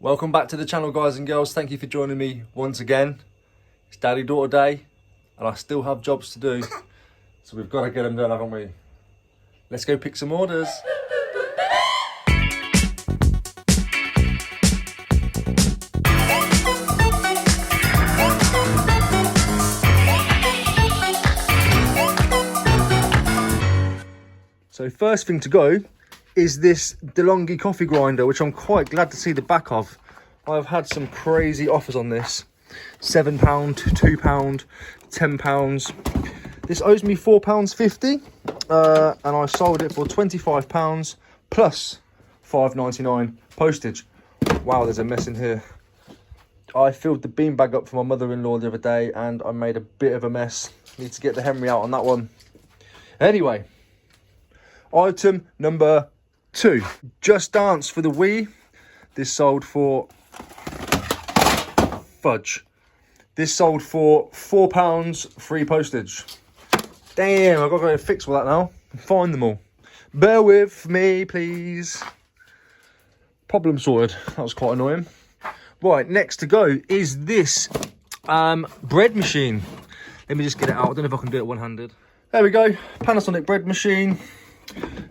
Welcome back to the channel, guys and girls. Thank you for joining me once again. It's daddy-daughter day and I still have jobs to do, so we've got to get them done, haven't we? Let's go pick some orders. So first thing to go is this Delonghi coffee grinder, which I'm quite glad to see the back of. I've had some crazy offers on this. £7, £2, £10. This owes me £4.50 and I sold it for £25 plus £5.99 postage. Wow, there's a mess in here. I filled the beanbag up for my mother-in-law the other day and I made a bit of a mess. Need to get the Henry out on that one. Anyway, item number 2, Just Dance for the Wii. This sold for This sold for £4, free postage. Damn, I've got to go fix all that now and find them all. Bear with me, please. Problem sorted. That was quite annoying. Right, next to go is this bread machine. Let me just get it out. I don't know if I can do it one-handed. There we go. Panasonic bread machine.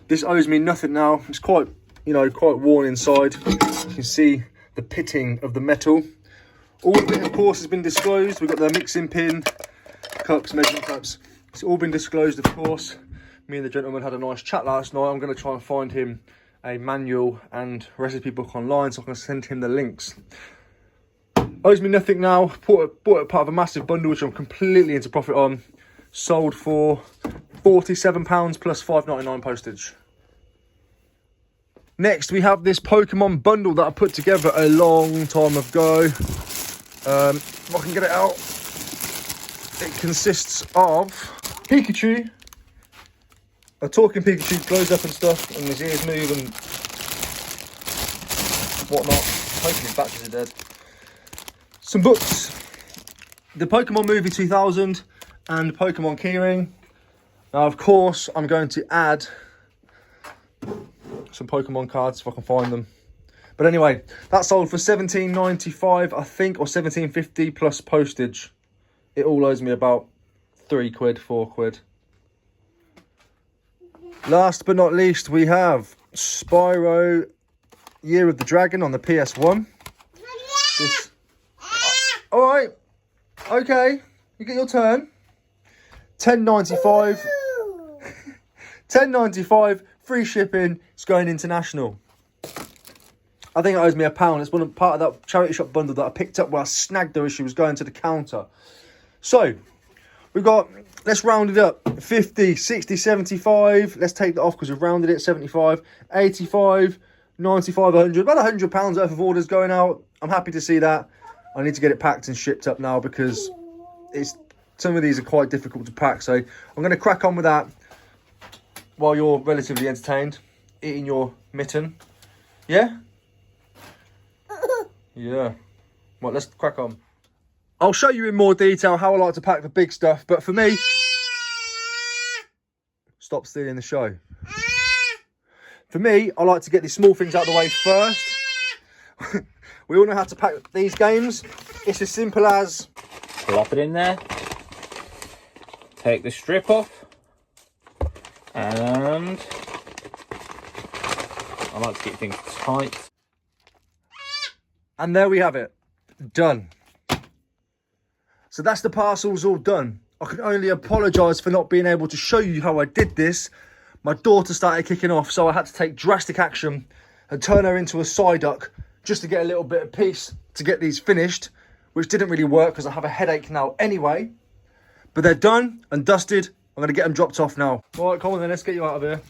This owes me nothing now. It's quite, quite worn inside. You can see the pitting of the metal. All of it, of course, has been disclosed. We've got the mixing pin, cups, measuring cups. It's all been disclosed, of course. Me and the gentleman had a nice chat last night. I'm going to try and find him a manual and recipe book online so I can send him the links. Owes me nothing now. Bought it part of a massive bundle, which I'm completely into profit on. Sold for £47 plus £5.99 postage. Next, we have this Pokemon bundle that I put together a long time ago. If I can get it out, it consists of Pikachu, a talking Pikachu, glows up and stuff, and his ears move and whatnot. Hopefully his batteries are dead. Some books, the Pokemon Movie 2000 and Pokemon Keyring. Now, of course, I'm going to add some Pokemon cards if I can find them. But anyway, that sold for £17.95, I think, or £17.50 plus postage. It all owes me about £3, £4. Last but not least, we have Spyro Year of the Dragon on the PS1. All right, okay, you get your turn. £10.95. £10.95, free shipping. It's going international. I think it owes me £1. It's part of that charity shop bundle that I picked up where I snagged her as she was going to the counter. So we've got, let's round it up, 50, 60, 75. Let's take that off because we've rounded it. 75, 85, 95, 100. About £100 worth of orders going out. I'm happy to see that. I need to get it packed and shipped up now because some of these are quite difficult to pack. So I'm going to crack on with that while you're relatively entertained, eating your mitten. Yeah? Yeah. Right, let's crack on. I'll show you in more detail how I like to pack the big stuff, but for me... Stop stealing the show. For me, I like to get these small things out of the way first. We all know how to pack these games. It's as simple as... Plop it in there. Take the strip off. And... I like to keep things tight. And there we have it. Done. So that's the parcels all done. I can only apologise for not being able to show you how I did this. My daughter started kicking off, so I had to take drastic action and turn her into a Psyduck just to get a little bit of peace to get these finished, which didn't really work because I have a headache now anyway. But they're done and dusted. I'm going to get them dropped off now. All right, come on then, let's get you out of here.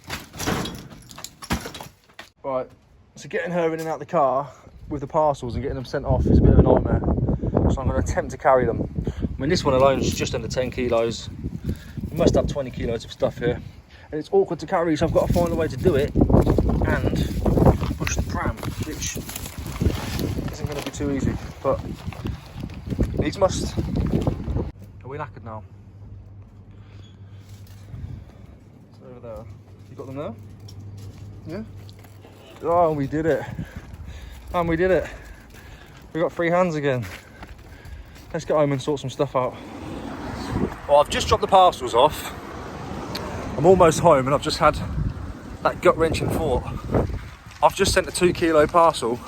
Right, so getting her in and out the car with the parcels and getting them sent off is a bit of a nightmare. So I'm going to attempt to carry them. I mean, this one alone is just under 10 kilos. We must have 20 kilos of stuff here. And it's awkward to carry, so I've got to find a way to do it and push the pram, which isn't going to be too easy, but needs must. Are we knackered now? It's over there. You got them there? Yeah? Oh, we did it. And we did it. We got free hands again. Let's get home and sort some stuff out. Well, I've just dropped the parcels off. I'm almost home and I've just had that gut-wrenching thought. I've just sent a 2 kilo parcel,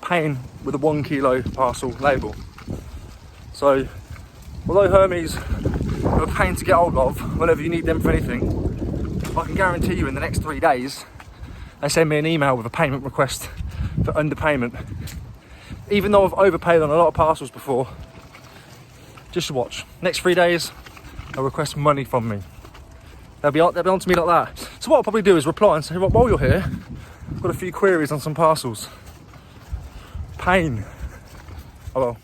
paying with a 1 kilo parcel label. So, although Hermes are a pain to get hold of whenever you need them for anything, I can guarantee you in the next 3 days, they send me an email with a payment request for underpayment. Even though I've overpaid on a lot of parcels before, just watch. Next 3 days, they'll request money from me. They'll be on to me like that. So what I'll probably do is reply and say, well, while you're here, I've got a few queries on some parcels. Pain. Oh well.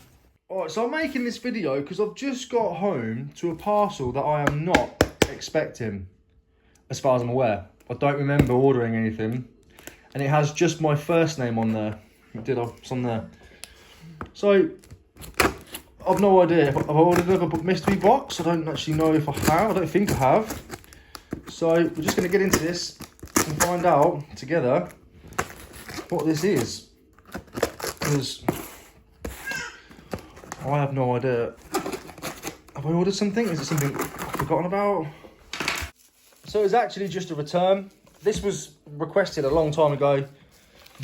Alright, so I'm making this video because I've just got home to a parcel that I am not expecting, as far as I'm aware. I don't remember ordering anything. And it has just my first name on there. It's on there. So, I've no idea if I've ordered another mystery box. I don't actually know if I have. I don't think I have. So, we're just going to get into this and find out together what this is. Because I have no idea. Have I ordered something? Is it something I've forgotten about? So, it's actually just a return. This was requested a long time ago.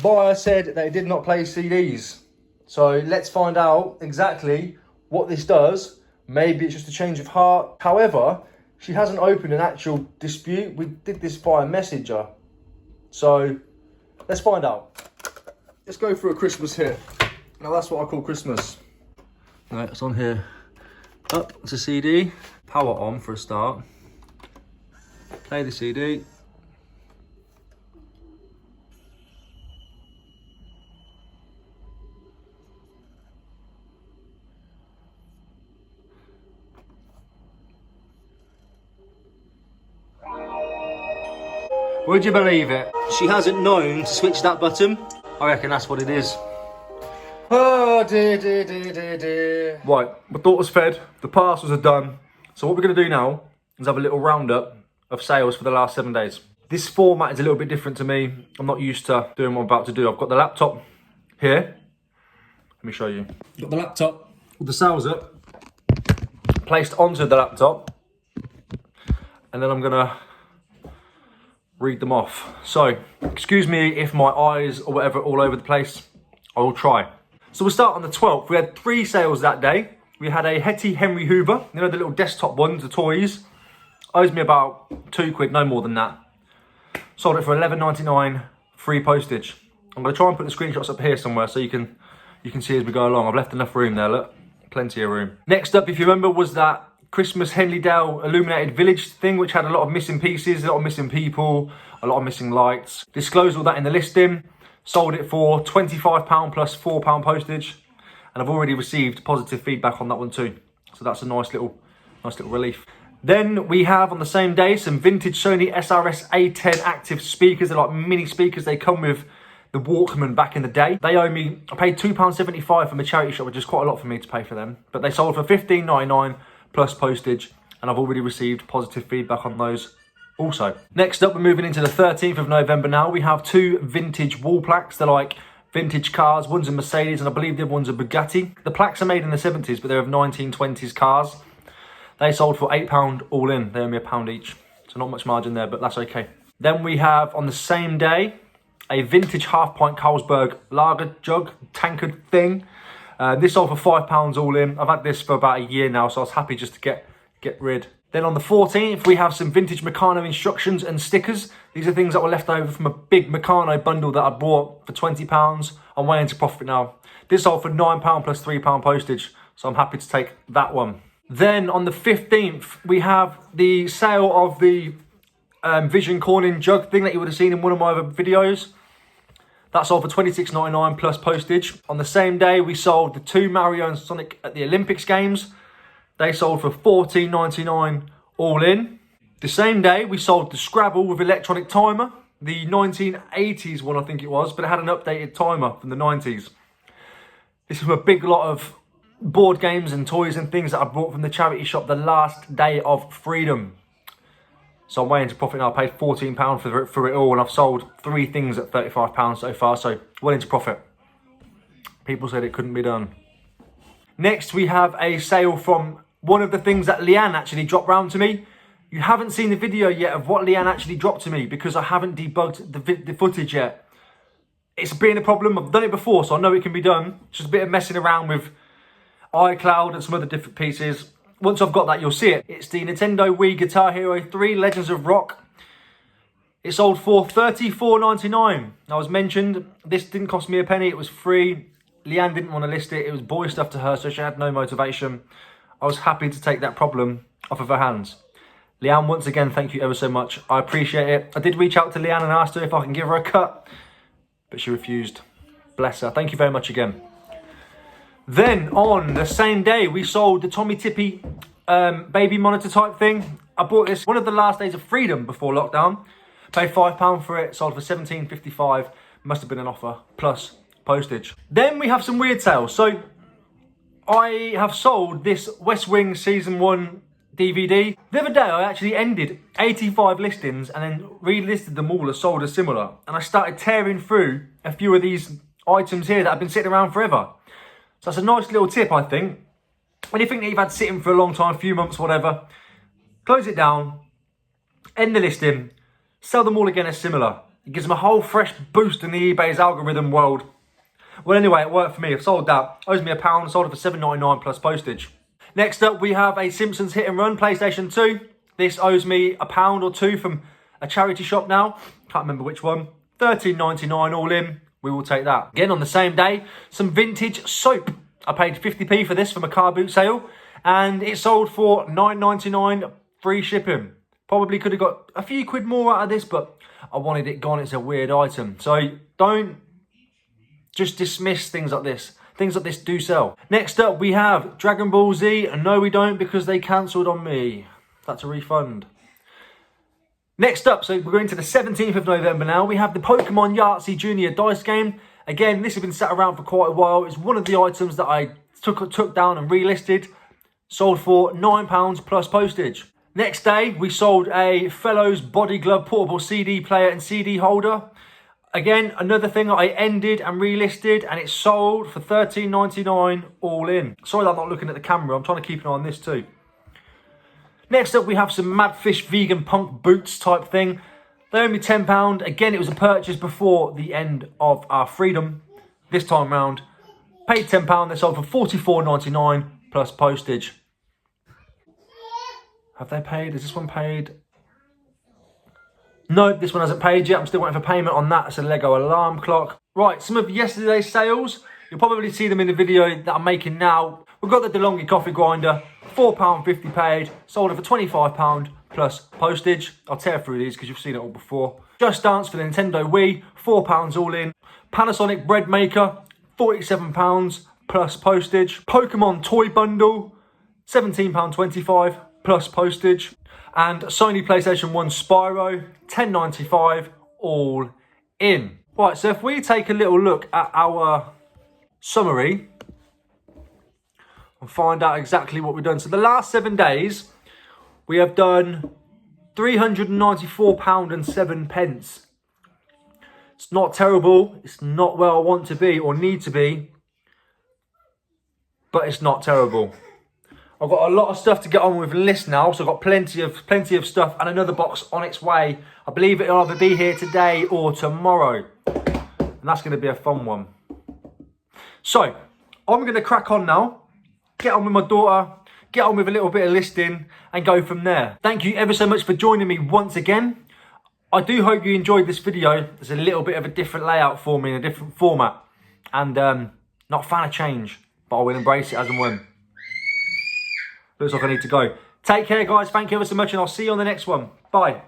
Buyer said they did not play CDs. So let's find out exactly what this does. Maybe it's just a change of heart. However, she hasn't opened an actual dispute. We did this via Messenger. So let's find out. Let's go for a Christmas hit. Now that's what I call Christmas. Right, it's on here. Up, it's a CD. Power on for a start. Play the CD. Would you believe it? She hasn't known to switch that button. I reckon that's what it is. Oh dear, dear, dear, dear, dear. Right, my daughter's fed, the parcels are done. So what we're gonna do now is have a little roundup of sales for the last 7 days. This format is a little bit different to me. I'm not used to doing what I'm about to do. I've got the laptop here. Let me show you. Got the laptop with the sales up, placed onto the laptop. And then I'm gonna read them off. So, excuse me if my eyes or whatever are all over the place. I will try. So we'll start on the 12th. We had 3 sales that day. We had a Hetty Henry Hoover, you know, the little desktop ones, the toys. Owes me about £2, no more than that. Sold it for £11.99, free postage. I'm gonna try and put the screenshots up here somewhere so you can see as we go along. I've left enough room there, look, plenty of room. Next up, if you remember, was that Christmas Henleydale illuminated village thing, which had a lot of missing pieces, a lot of missing people, a lot of missing lights. Disclosed all that in the listing. Sold it for £25 plus £4 postage, and I've already received positive feedback on that one too. So that's a nice little relief. Then we have on the same day some vintage Sony SRS A10 active speakers. They're like mini speakers. They come with the Walkman back in the day. They owe me. I paid £2.75 from a charity shop, which is quite a lot for me to pay for them. But they sold for £15.99. plus postage, and I've already received positive feedback on those also. Next up, we're moving into the 13th of November now. We have 2 vintage wall plaques. They're like vintage cars. One's a Mercedes, and I believe the other one's a Bugatti. The plaques are made in the 70s, but they're of 1920s cars. They sold for £8 all in. They owe me £1 each. So not much margin there, but that's okay. Then we have, on the same day, a vintage half-pint Carlsberg lager jug, tankard thing. This sold for £5 all in. I've had this for about a year now, so I was happy just to get rid. Then on the 14th, we have some vintage Meccano instructions and stickers. These are things that were left over from a big Meccano bundle that I bought for £20. I'm way into profit now. This sold for £9 plus £3 postage, so I'm happy to take that one. Then on the 15th, we have the sale of the Vision Corning jug thing that you would have seen in one of my other videos. That sold for £26.99 plus postage. On the same day, we sold the 2 Mario and Sonic at the Olympics Games. They sold for £14.99 all in. The same day, we sold the Scrabble with electronic timer. The 1980s one, I think it was, but it had an updated timer from the 90s. This is a big lot of board games and toys and things that I bought from the charity shop the last day of freedom. So I'm way into profit now. I paid £14 for it all, and I've sold 3 things at £35 so far, so well into profit. People said it couldn't be done. Next, we have a sale from one of the things that Leanne actually dropped round to me. You haven't seen the video yet of what Leanne actually dropped to me because I haven't debugged the footage yet. It's been a problem. I've done it before, so I know it can be done. It's just a bit of messing around with iCloud and some other different pieces. Once I've got that, you'll see it. It's the Nintendo Wii Guitar Hero 3 Legends of Rock. It sold for $34.99. Now, as mentioned, this didn't cost me a penny. It was free. Leanne didn't want to list it. It was boy stuff to her, so she had no motivation. I was happy to take that problem off of her hands. Leanne, once again, thank you ever so much. I appreciate it. I did reach out to Leanne and asked her if I can give her a cut, but she refused. Bless her. Thank you very much again. Then, on the same day, we sold the Tommy Tippy baby monitor type thing. I bought this one of the last days of freedom before lockdown. Paid £5 for it, sold for £17.55. Must have been an offer, plus postage. Then we have some weird sales. So, I have sold this West Wing Season 1 DVD. The other day, I actually ended 85 listings and then relisted them all as sold as similar. And I started tearing through a few of these items here that have been sitting around forever. So that's a nice little tip, I think. Anything that you've had sitting for a long time, a few months, whatever, close it down, end the listing, sell them all again as similar. It gives them a whole fresh boost in the eBay's algorithm world. Well, anyway, it worked for me. I've sold that. Owes me £1. Sold it for $7.99 plus postage. Next up, we have a Simpsons Hit and Run PlayStation 2. This owes me £1 or £2 from a charity shop now. Can't remember which one. $13.99 all in. We will take that. Again, on the same day, some vintage soap. I paid 50p for this from a car boot sale. And it sold for $9.99 free shipping. Probably could have got a few quid more out of this, but I wanted it gone. It's a weird item. So don't just dismiss things like this. Things like this do sell. Next up, we have Dragon Ball Z. And no, we don't, because they cancelled on me. That's a refund. Next up, so we're going to the 17th of November now. We have the Pokemon Yahtzee Junior Dice game. Again, this has been sat around for quite a while. It's one of the items that I took down and relisted. Sold for £9 plus postage. Next day, we sold a Fellows Body Glove portable CD player and CD holder. Again, another thing that I ended and relisted, and it sold for $13.99 all in. Sorry that I'm not looking at the camera. I'm trying to keep an eye on this too. Next up, we have some Madfish vegan punk boots type thing. They owe me £10. Again, it was a purchase before the end of our freedom. This time round, paid £10. They sold for $44.99 plus postage. Have they paid? Is this one paid? No, this one hasn't paid yet. I'm still waiting for payment on that. It's a Lego alarm clock. Right, some of yesterday's sales. You'll probably see them in the video that I'm making now. We've got the Delonghi coffee grinder, £4.50 paid. Sold it for £25 plus postage. I'll tear through these because you've seen it all before. Just Dance for the Nintendo Wii, £4 all in. Panasonic bread maker, £47 plus postage. Pokemon toy bundle, £17.25 plus postage. And Sony PlayStation 1 Spyro, $10.95 all in. Right, so if we take a little look at our summary and find out exactly what we've done. So the last 7 days, we have done £394.07. It's not terrible. It's not where I want to be or need to be, but it's not terrible. I've got a lot of stuff to get on with list now, so I've got plenty of stuff and another box on its way. I believe it'll either be here today or tomorrow, and that's going to be a fun one. So I'm going to crack on now, get on with my daughter, get on with a little bit of listing and go from there. Thank you ever so much for joining me once again. I do hope you enjoyed this video. There's a little bit of a different layout for me in a different format, and not a fan of change, but I will embrace it as and when. Looks like I need to go. Take care, guys. Thank you ever so much, and I'll see you on the next one. Bye.